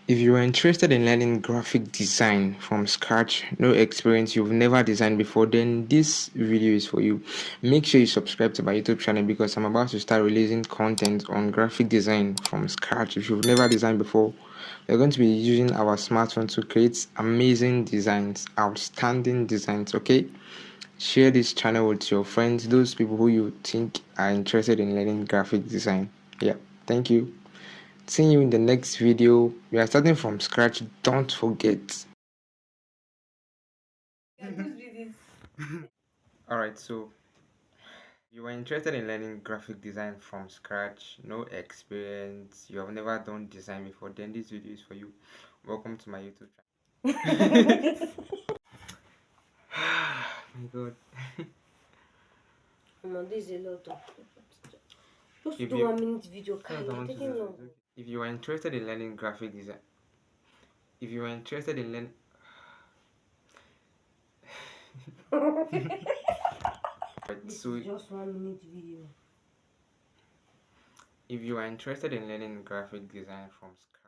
If you are interested in learning graphic design from scratch, no experience, you've never designed before, then this video is for you. Make sure you subscribe to my YouTube channel because I'm about to start releasing content on graphic design from scratch. If you've never designed before, we're going to be using our smartphone to create amazing designs, outstanding designs, okay? Share this channel with your friends, those people who you think are interested in learning graphic design. Yeah, thank you. See you in the next video. We are starting from scratch. Don't forget. Alright, so you are interested in learning graphic design from scratch, no experience, you have never done design before, then this video is for you. Welcome to my YouTube channel. My god. This is a lot of. Just If do you 1 minute video. that's what I You're want to taking do. long. If you are interested in learning graphic design, if you are interested in learning This so is just 1 minute video. if you are interested in learning graphic design from scratch,